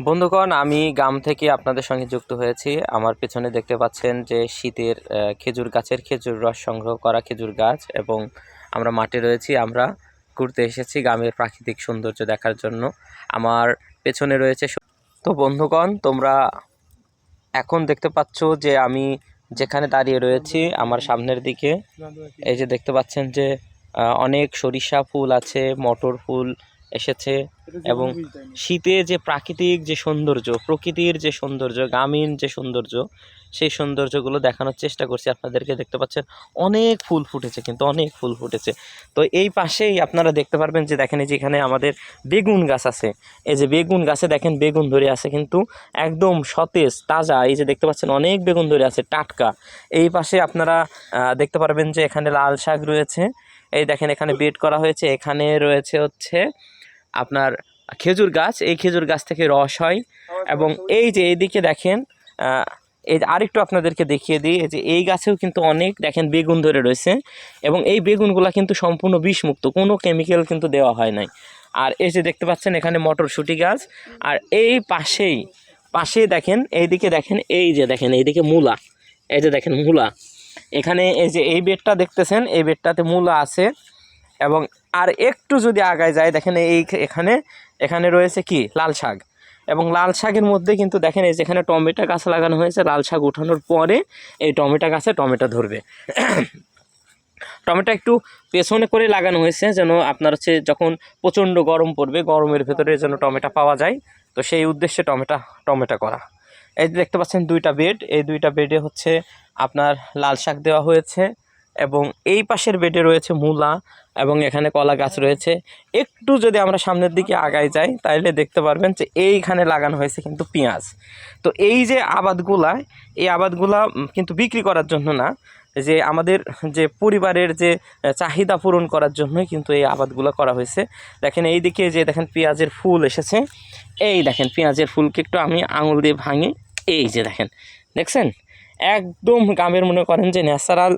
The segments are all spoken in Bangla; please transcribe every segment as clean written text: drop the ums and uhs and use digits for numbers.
বন্ধুগণ, আমি গ্রাম থেকে আপনাদের সঙ্গে যুক্ত হয়েছি। আমার পেছনে দেখতে পাচ্ছেন যে শীতের খেজুর গাছের খেজুর রস সংগ্রহ করা খেজুর গাছ, এবং আমরা মাঠে রয়েছি। আমরা ঘুরতে এসেছি গ্রামের প্রাকৃতিক সৌন্দর্য দেখার জন্য। আমার পেছনে রয়েছে। তো বন্ধুগণ, তোমরা এখন দেখতে পাচ্ছ যে আমি যেখানে দাঁড়িয়ে রয়েছি আমার সামনের দিকে এই যে দেখতে পাচ্ছেন যে অনেক সরিষা ফুল আছে, মটর ফুল এসেছে, এবং শীতে যে প্রাকৃতিক যে সৌন্দর্য, প্রকৃতির যে সৌন্দর্য, গ্রামীণ যে সৌন্দর্য, সেই সৌন্দর্যগুলো দেখানোর চেষ্টা করছি আপনাদেরকে। দেখতে পাচ্ছেন অনেক ফুল ফুটেছে, কিন্তু অনেক ফুল ফুটেছে। তো এই পাশেই আপনারা দেখতে পারবেন যে দেখেন এই যে এখানে আমাদের বেগুন গাছ আছে। এই যে বেগুন গাছে দেখেন বেগুন ধরে আছে, কিন্তু একদম সতেজ তাজা। এই যে দেখতে পাচ্ছেন অনেক বেগুন ধরে আছে, টাটকা। এই পাশে আপনারা দেখতে পারবেন যে এখানে লাল শাক রয়েছে। এই দেখেন এখানে বেড করা হয়েছে। এখানে রয়েছে হচ্ছে আপনার খেজুর গাছ। এই খেজুর গাছ থেকে রস হয়। এবং এই যে এইদিকে দেখেন এই আরেকটু আপনাদেরকে দেখিয়ে দিই, এই যে এই গাছেও কিন্তু অনেক দেখেন বেগুন ধরে রয়েছে, এবং এই বেগুনগুলা কিন্তু সম্পূর্ণ বিষমুক্ত, কোনো কেমিক্যাল কিন্তু দেওয়া হয় নাই। আর এই যে দেখতে পাচ্ছেন এখানে মটরশুঁটি গাছ। আর এই পাশেই দেখেন, এইদিকে দেখেন, এই যে দেখেন এইদিকে মূলা। এই যে দেখেন মূলা, এখানে এই যে এই বেডটা দেখতেছেন, এই বেডটাতে মূলা আছে। এবং আর একটু যদি আগায় যায় দেখেন এখানে রয়েছে কি লাল শাক। এবং লাল শাকের মধ্যে কিন্তু দেখেন এই যেখানে টমেটো গাছ লাগানো হয়েছে, লাল শাক উঠানোর পরে এই টমেটো গাছে টমেটো ধরবে। টমেটো একটু পেছনে করে লাগানো হয়েছে যেন আপনার হচ্ছে যখন প্রচণ্ড গরম পড়বে, গরমের ভেতরে যেন টমেটো পাওয়া যায়। তো সেই উদ্দেশ্যে টমেটো করা। এই যে দেখতে পাচ্ছেন দুইটা বেড, এই দুইটা বেডে হচ্ছে আপনার লাল শাক দেওয়া হয়েছে। এবং এই পাশের বেডে রয়েছে মূলা, এবং এখানে কলা গাছ রয়েছে। একটু যদি আমরা সামনের দিকে আগায় যাই তাহলে দেখতে পারবেন যে এইখানে লাগানো হয়েছে কিন্তু পেঁয়াজ। তো এই যে এই আবাদগুলা কিন্তু বিক্রি করার জন্য না, যে আমাদের যে পরিবারের যে চাহিদা পূরণ করার জন্যই কিন্তু এই আবাদগুলো করা হয়েছে। দেখেন এইদিকে যে দেখেন পেঁয়াজের ফুল এসেছে। এই দেখেন পেঁয়াজের ফুলকে একটু আমি আঙুল দিয়ে ভাঙি, এই যে দেখছেন একদম গ্রামের মনে করেন যে ন্যাচারাল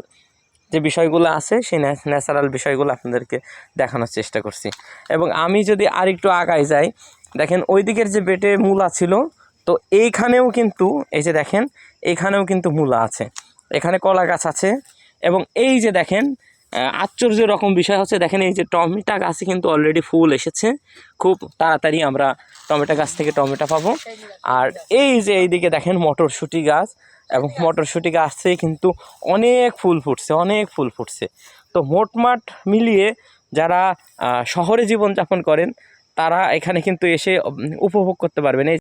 যে বিষয়গুলো আছে, সেই ন্যাচারাল বিষয়গুলো আপনাদেরকে দেখানোর চেষ্টা করছি। এবং আমি যদি আরেকটু আগায় যাই, দেখেন ওই দিকের যে বেটে মূলা ছিল, তো এইখানেও কিন্তু এই যে দেখেন এইখানেও কিন্তু মূলা আছে, এখানে কলা গাছ আছে। এবং এই যে দেখেন আশ্চর্য রকম বিষয় হচ্ছে, দেখেন এই যে টমেটো গাছে কিন্তু অলরেডি ফুল এসেছে। খুব তাড়াতাড়ি আমরা টমেটো গাছ থেকে টমেটো পাবো। আর এই যে এইদিকে দেখেন মটরশুঁটি গাছ, এবং মটরশুঁটি গাছে কিন্তু অনেক ফুল ফুটছে। তো মোটমাট মিলিয়ে যারা শহরে জীবনযাপন করেন তারা এখানে কিন্তু এসে উপভোগ করতে পারবেন। এই